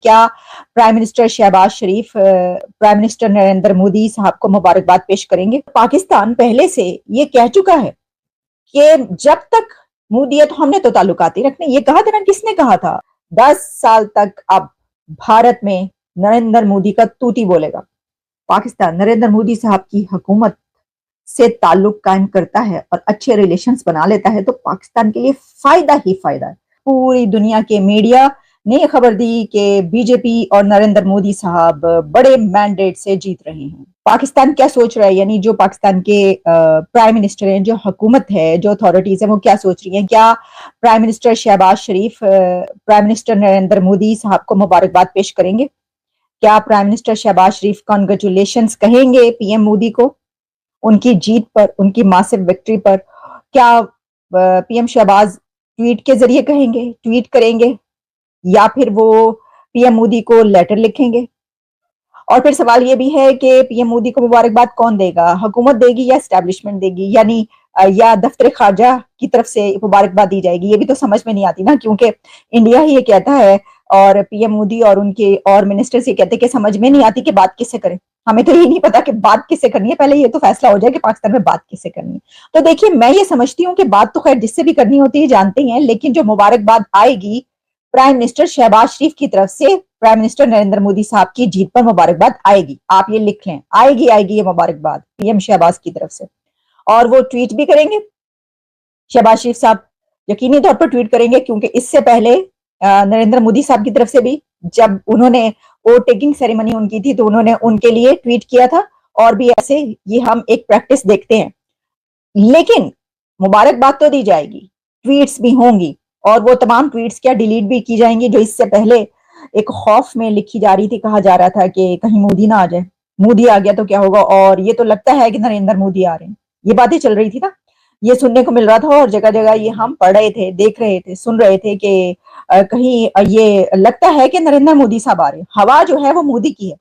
क्या prime minister Shahbaz शरीफ prime minister Narendra Modi साहब को मुबारकबाद पेश करेंगे? पाकिस्तान पहले से ये कह चुका है कि जब तक मोदी है तो हमने तो ताल्लुकात ही रखने। ये कहा था ना, किसने कहा था? 10 साल तक अब भारत में नरेंद्र मोदी का तूती बोलेगा। पाकिस्तान नरेंद्र मोदी साहब की हुकूमत से ताल्लुक कायम करता है और अच्छे रिलेशंस बना लेता है तो पाकिस्तान के लिए फायदा ही फायदा है। पूरी दुनिया के मीडिया ने यह खबर दी कि बीजेपी और नरेंद्र मोदी साहब बड़े मैंडेट से जीत रहे हैं। पाकिस्तान क्या सोच रहा है, यानी जो पाकिस्तान के प्राइम मिनिस्टर हैं, जो हुकूमत है, जो अथॉरिटीज है, वो क्या सोच रही हैं? क्या प्राइम मिनिस्टर शहबाज शरीफ प्राइम मिनिस्टर नरेंद्र मोदी साहब को मुबारकबाद पेश करेंगे? क्या प्राइम मिनिस्टर शहबाज शरीफ कॉन्ग्रेचुलेशन कहेंगे पीएम मोदी को उनकी जीत पर, उनकी मासिव विक्ट्री पर? क्या पीएम शहबाज ट्वीट के जरिए कहेंगे, ट्वीट करेंगे, या फिर वो पीएम मोदी को लेटर लिखेंगे? और फिर सवाल ये भी है कि पीएम मोदी को मुबारकबाद कौन देगा? हुकूमत देगी या एस्टैब्लिशमेंट देगी, यानी या दफ्तर खारजा की तरफ से मुबारकबाद दी जाएगी? ये भी तो समझ में नहीं आती ना, क्योंकि इंडिया ही ये कहता है और पीएम मोदी और उनके और मिनिस्टर्स ये कहते हैं कि समझ में नहीं आती कि बात किससे करें। हमें तो यही नहीं पता कि बात किससे करनी है, पहले ये तो फैसला हो जाए कि पाकिस्तान में बात किससे करनी है। तो देखिए, मैं ये समझती हूँ कि बात तो खैर जिससे भी करनी होती है जानते हैं, लेकिन जो मुबारकबाद आएगी प्राइम मिनिस्टर शहबाज शरीफ की तरफ से प्राइम मिनिस्टर नरेंद्र मोदी साहब की जीत पर मुबारकबाद आएगी। आप ये लिख लें, आएगी आएगी ये मुबारकबाद पीएम शहबाज की तरफ से। और वो ट्वीट भी करेंगे शहबाज शरीफ साहब, यकीनी तौर पर ट्वीट करेंगे, क्योंकि इससे पहले नरेंद्र मोदी साहब की तरफ से भी जब उन्होंने वोट टेकिंग सेरेमनी उनकी थी तो उन्होंने उनके लिए ट्वीट किया था, और भी ऐसे ये हम एक प्रैक्टिस देखते हैं। लेकिन मुबारकबाद तो दी जाएगी, ट्वीट्स भी होंगी, और वो तमाम ट्वीट्स क्या डिलीट भी की जाएंगी जो इससे पहले एक खौफ में लिखी जा रही थी। कहा जा रहा था कि कहीं मोदी ना आ जाए, मोदी आ गया तो क्या होगा, और ये तो लगता है कि नरेंद्र मोदी आ रहे हैं। ये बातें चल रही थी ना, ये सुनने को मिल रहा था, और जगह जगह ये हम पढ़ रहे थे, देख रहे थे, सुन रहे थे कि कहीं ये लगता है कि नरेंद्र मोदी साहब आ रहे हैं। हवा जो है वो मोदी की है,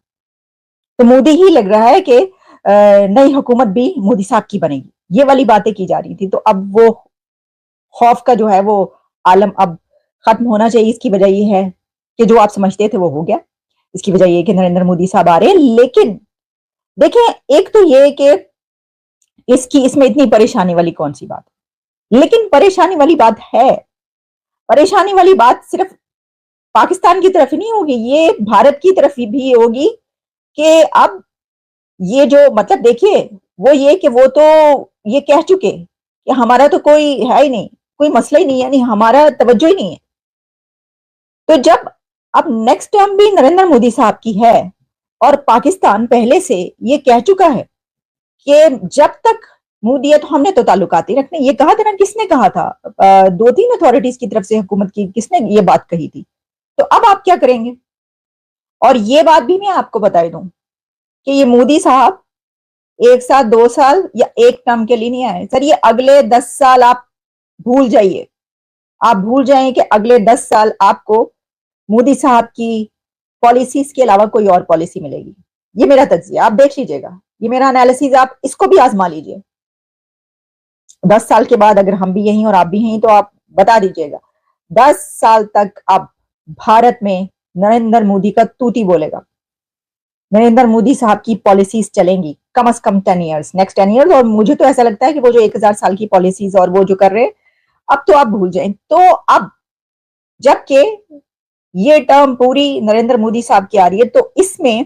तो मोदी ही लग रहा है कि नई हुकूमत भी मोदी साहब की बनेगी। ये वाली बातें की जा रही थी। तो अब वो खौफ का जो है वो आलम अब खत्म होना चाहिए। इसकी वजह ये है कि जो आप समझते थे वो हो गया। इसकी वजह ये है कि नरेंद्र मोदी साहब आ रहे हैं। लेकिन देखें, एक तो ये कि इसमें इतनी परेशानी वाली कौन सी बात है? लेकिन परेशानी वाली बात है, परेशानी वाली बात सिर्फ पाकिस्तान की तरफ ही नहीं होगी, ये भारत की तरफ भी होगी कि अब ये जो मतलब देखिए, वो ये कि वो तो ये कह चुके कि हमारा तो कोई है ही नहीं, कोई मसला ही नहीं, यानी हमारा तवज्जो ही नहीं है। तो जब अब नेक्स्ट टर्म भी नरेंद्र मोदी साहब की है और पाकिस्तान पहले से ये कह चुका है कि जब तक मोदी है तो हमने तो ताल्लुकात ही रखने। ये कहा था ना, किसने कहा था? 2-3 अथॉरिटीज की तरफ से हुकूमत की किसने ये बात कही थी? तो अब आप क्या करेंगे? और ये बात भी मैं आपको बता दूं कि ये मोदी साहब 1 साल 2 साल या एक टर्म के लिए नहीं आए सर, ये अगले 10 साल आप भूल जाइए। आप भूल जाएं कि अगले 10 साल आपको मोदी साहब की पॉलिसीज के अलावा कोई और पॉलिसी मिलेगी। ये मेरा तज्जिया, आप देख लीजिएगा, ये मेरा एनालिसिस, आप इसको भी आजमा लीजिए। 10 साल के बाद अगर हम भी यहीं और आप भी यहीं तो आप बता दीजिएगा। 10 साल तक अब भारत में नरेंद्र मोदी का तूती बोलेगा, नरेंद्र मोदी साहब की पॉलिसीज चलेंगी कम से कम 10 ईयर्स, नेक्स्ट 10 ईयर्स। और मुझे तो ऐसा लगता है कि वो जो 1000 साल की पॉलिसीज और वो जो कर रहे हैं, अब तो आप भूल जाएं। तो अब जबकि ये टर्म पूरी नरेंद्र मोदी साहब की आ रही है, तो इसमें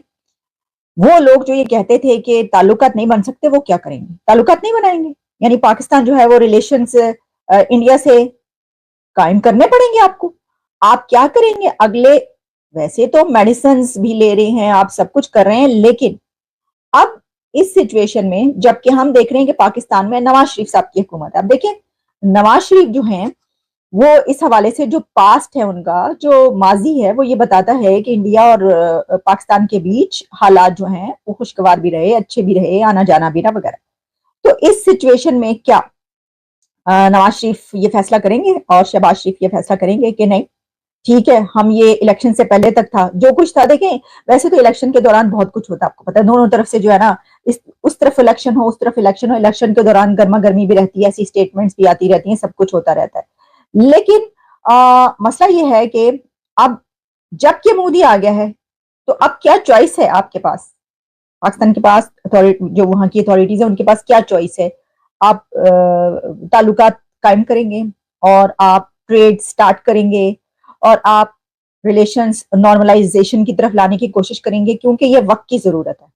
वो लोग जो ये कहते थे कि ताल्लुकात नहीं बन सकते, वो क्या करेंगे? ताल्लुकात नहीं बनाएंगे, यानी पाकिस्तान जो है वो रिलेशंस इंडिया से कायम करने पड़ेंगे आपको। आप क्या करेंगे अगले? वैसे तो मेडिसिन भी ले रहे हैं आप, सब कुछ कर रहे हैं, लेकिन अब इस सिचुएशन में जबकि हम देख रहे हैं कि पाकिस्तान में नवाज शरीफ साहब की हुकूमत है। अब देखें, नवाज शरीफ जो हैं वो इस हवाले से जो पास्ट है उनका, जो माजी है, वो ये बताता है कि इंडिया और पाकिस्तान के बीच हालात जो हैं वो खुशगवार भी रहे, अच्छे भी रहे, आना जाना भी ना वगैरह। तो इस सिचुएशन में क्या नवाज शरीफ ये फैसला करेंगे और शहबाज शरीफ ये फैसला करेंगे कि नहीं, ठीक है, हम ये इलेक्शन से पहले तक था जो कुछ था। देखें, वैसे तो इलेक्शन के दौरान बहुत कुछ होता है, आपको पता है, दोनों तरफ से जो है ना, उस तरफ इलेक्शन हो, उस तरफ इलेक्शन हो, इलेक्शन के दौरान गर्मा गर्मी भी रहती है, ऐसी स्टेटमेंट्स भी आती रहती हैं, सब कुछ होता रहता है। लेकिन मसला ये है कि अब जबकि मोदी आ गया है तो अब क्या चॉइस है आपके पास? पाकिस्तान के पास जो वहां की अथॉरिटीज है उनके पास क्या चॉइस है? आप ताल्लुकात कायम करेंगे और आप ट्रेड स्टार्ट करेंगे और आप रिलेशंस नॉर्मलाइजेशन की तरफ लाने की कोशिश करेंगे, क्योंकि ये वक्त की जरूरत है।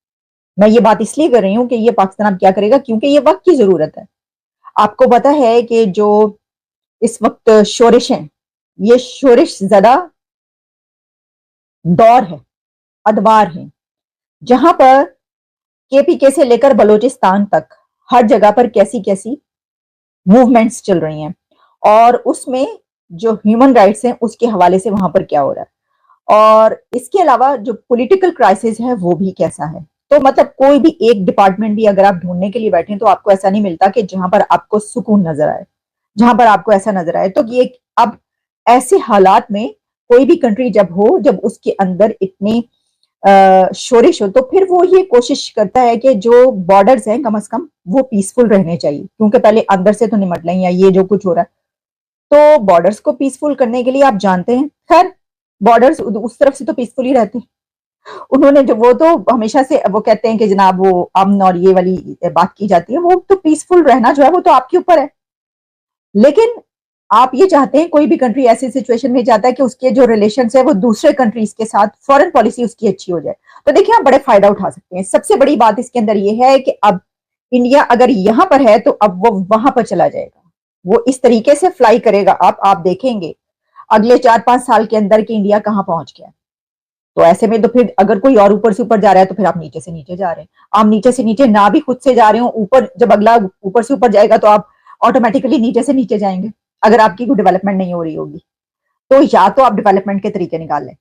मैं ये बात इसलिए कर रही हूँ कि ये पाकिस्तान अब क्या करेगा, क्योंकि ये वक्त की जरूरत है। आपको पता है कि जो इस वक्त शोरिश है, ये शोरिश ज्यादा दौर है, अदवार है, जहां पर केपीके से लेकर बलूचिस्तान तक हर जगह पर कैसी कैसी मूवमेंट्स चल रही हैं, और उसमें जो ह्यूमन राइट्स हैं उसके हवाले से वहां पर क्या हो रहा है, और इसके अलावा जो पॉलिटिकल क्राइसिस है वो भी कैसा है। तो मतलब कोई भी एक डिपार्टमेंट भी अगर आप ढूंढने के लिए बैठे तो आपको ऐसा नहीं मिलता कि जहां पर आपको सुकून नजर आए, जहां पर आपको ऐसा नजर आए। तो ये अब ऐसे हालात में कोई भी कंट्री जब हो, जब उसके अंदर इतनी शोरिश हो, तो फिर वो ये कोशिश करता है कि जो बॉर्डर्स हैं कम से कम वो पीसफुल रहने चाहिए, क्योंकि पहले अंदर से तो निमट लें, या ये जो कुछ हो रहा है। तो बॉर्डर्स को पीसफुल करने के लिए आप जानते हैं, खैर बॉर्डर्स उस तरफ से तो पीसफुल ही रहते हैं। उन्होंने जो, वो तो हमेशा से वो कहते हैं कि जनाब वो अमन और ये वाली बात की जाती है, वो तो पीसफुल रहना जो है वो तो आपके ऊपर है। लेकिन आप ये चाहते हैं, कोई भी कंट्री ऐसी सिचुएशन में जाता है कि उसके जो रिलेशन है वो दूसरे कंट्रीज के साथ, फॉरेन पॉलिसी उसकी अच्छी हो जाए। तो देखिए आप बड़े फायदा उठा सकते हैं। सबसे बड़ी बात इसके अंदर ये है कि अब इंडिया अगर यहां पर है तो अब वो वहां पर चला जाएगा, वो इस तरीके से फ्लाई करेगा। आप देखेंगे अगले 4-5 साल के अंदर कि इंडिया कहां पहुंच गया। तो ऐसे में तो फिर अगर कोई और ऊपर से ऊपर जा रहा है तो फिर आप नीचे से नीचे जा रहे हैं। आप नीचे से नीचे ना भी खुद से जा रहे हो, ऊपर जब अगला ऊपर से ऊपर जाएगा तो आप ऑटोमेटिकली नीचे से नीचे जाएंगे, अगर आपकी कोई डेवलपमेंट नहीं हो रही होगी। तो या तो आप डेवलपमेंट के तरीके निकाल लें,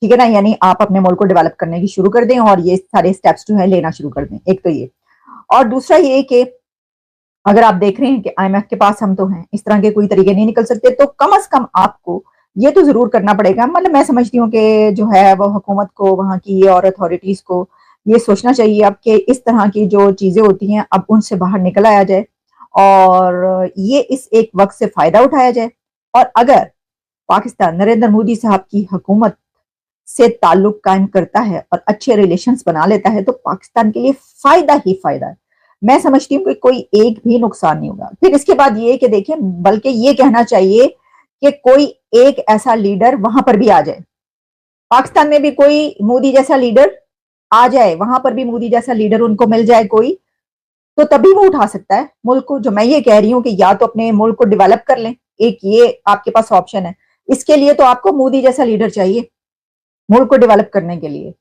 ठीक है ना, यानी आप अपने मुल्क को डेवलप करने की शुरू कर दें और ये सारे स्टेप्स जो है लेना शुरू कर दें। एक तो ये, और दूसरा ये कि अगर आप देख रहे हैं कि आईएमएफ के पास हम तो हैं, इस तरह के कोई तरीके नहीं निकल सकते, तो कम से कम आपको ये तो जरूर करना पड़ेगा। मतलब मैं समझती हूँ कि जो है वो हुकूमत को, वहां की और अथॉरिटीज को ये सोचना चाहिए अब कि इस तरह की जो चीजें होती हैं अब उनसे बाहर निकल आया जाए और ये इस एक वक्त से फायदा उठाया जाए। और अगर पाकिस्तान नरेंद्र मोदी साहब की हुकूमत से ताल्लुक कायम करता है और अच्छे रिलेशंस बना लेता है तो पाकिस्तान के लिए फायदा ही फायदा है। मैं समझती हूँ कि कोई एक भी नुकसान नहीं होगा। फिर इसके बाद ये कि देखिए, बल्कि ये कहना चाहिए कि कोई एक ऐसा लीडर वहां पर भी आ जाए, पाकिस्तान में भी कोई मोदी जैसा लीडर आ जाए, वहां पर भी मोदी जैसा लीडर उनको मिल जाए कोई, तो तभी वो उठा सकता है मुल्क को। जो मैं ये कह रही हूँ कि या तो अपने मुल्क को डेवलप कर लें, एक ये आपके पास ऑप्शन है। इसके लिए तो आपको मोदी जैसा लीडर चाहिए मुल्क को डेवलप करने के लिए,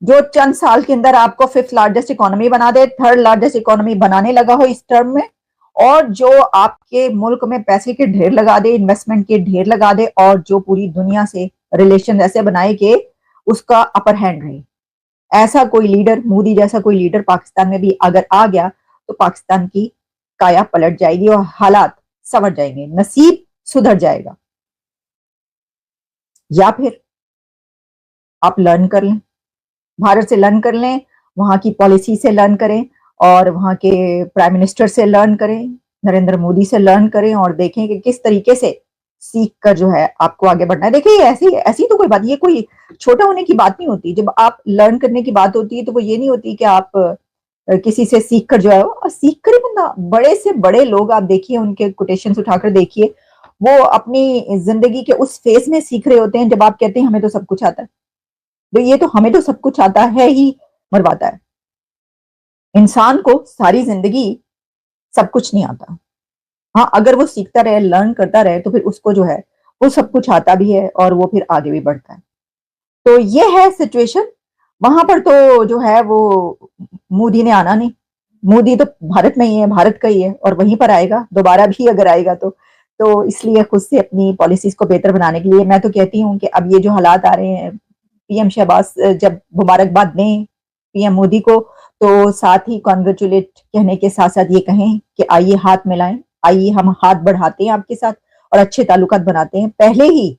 जो चंद साल के अंदर आपको 5th लार्जेस्ट इकोनॉमी बना दे, 3rd लार्जेस्ट इकोनॉमी बनाने लगा हो इस टर्म में, और जो आपके मुल्क में पैसे के ढेर लगा दे, इन्वेस्टमेंट के ढेर लगा दे, और जो पूरी दुनिया से रिलेशन ऐसे बनाए कि उसका अपर हैंड रहे। ऐसा कोई लीडर, मोदी जैसा कोई लीडर पाकिस्तान में भी अगर आ गया तो पाकिस्तान की काया पलट जाएगी और हालात संवर जाएंगे, नसीब सुधर जाएगा। या फिर आप लर्न कर लें, भारत से लर्न कर लें, वहां की पॉलिसी से लर्न करें, और वहां के प्राइम मिनिस्टर से लर्न करें, नरेंद्र मोदी से लर्न करें, और देखें कि किस तरीके से सीख कर जो है आपको आगे बढ़ना है। देखिए ऐसी ऐसी तो कोई बात, ये कोई छोटा होने की बात नहीं होती। जब आप लर्न करने की बात होती है तो वो ये नहीं होती कि आप किसी से सीख कर जो है, और सीख कर ही बंदा, बड़े से बड़े लोग आप देखिए, उनके कोटेशंस उठाकर देखिए, वो अपनी जिंदगी के उस फेज में सीख रहे होते हैं जब आप कहते हैं हमें तो सब कुछ आता है। तो ये तो हमें तो सब कुछ आता है ही मरवाता है। इंसान को सारी जिंदगी सब कुछ नहीं आता। हाँ, अगर वो सीखता रहे, लर्न करता रहे, तो फिर उसको जो है वो सब कुछ आता भी है और वो फिर आगे भी बढ़ता है। तो ये है सिचुएशन। वहां पर तो जो है वो मोदी ने आना नहीं, मोदी तो भारत में ही है, भारत का ही है, और वहीं पर आएगा दोबारा भी अगर आएगा तो इसलिए खुद से अपनी पॉलिसीज को बेहतर बनाने के लिए मैं तो कहती हूँ कि अब ये जो हालात आ रहे हैं, पीएम शहबाज जब मुबारकबाद दें पीएम मोदी को, तो साथ ही कॉन्ग्रेचुलेट कहने के साथ साथ ये कहें कि आइए हाथ मिलाएं, आइए हम हाथ बढ़ाते हैं आपके साथ और अच्छे ताल्लुकात बनाते हैं। पहले ही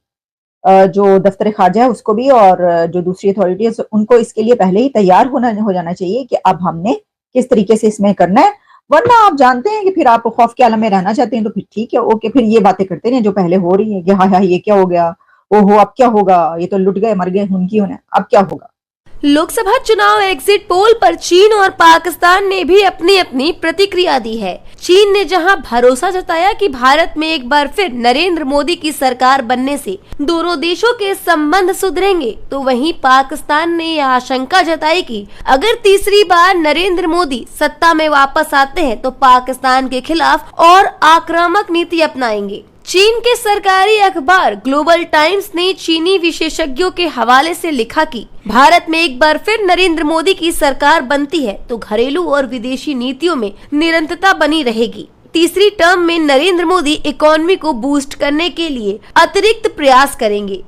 जो दफ्तर खारजा है उसको भी, और जो दूसरी अथॉरिटीज उनको इसके लिए पहले ही तैयार हो जाना चाहिए कि अब हमने किस तरीके से इसमें करना है। वरना आप जानते हैं कि फिर आप खौफ के आलम में रहना चाहते हैं तो फिर ठीक है, ओके, फिर ये बातें करते हैं जो पहले हो रही है कि हाँ हाँ ये क्या हो गया, ओहो अब क्या होगा, ये तो लुट गए मर गए उनकी होने, अब क्या होगा। लोकसभा चुनाव एग्जिट पोल पर चीन और पाकिस्तान ने भी अपनी अपनी प्रतिक्रिया दी है। चीन ने जहां भरोसा जताया कि भारत में एक बार फिर नरेंद्र मोदी की सरकार बनने से दोनों देशों के संबंध सुधरेंगे, तो वहीं पाकिस्तान ने यह आशंका जताई कि अगर तीसरी बार नरेंद्र मोदी सत्ता में वापस आते हैं तो पाकिस्तान के खिलाफ और आक्रामक नीति अपनाएंगे। चीन के सरकारी अखबार ग्लोबल टाइम्स ने चीनी विशेषज्ञों के हवाले से लिखा कि भारत में एक बार फिर नरेंद्र मोदी की सरकार बनती है तो घरेलू और विदेशी नीतियों में निरंतरता बनी रहेगी। तीसरी टर्म में नरेंद्र मोदी इकोनॉमी को बूस्ट करने के लिए अतिरिक्त प्रयास करेंगे।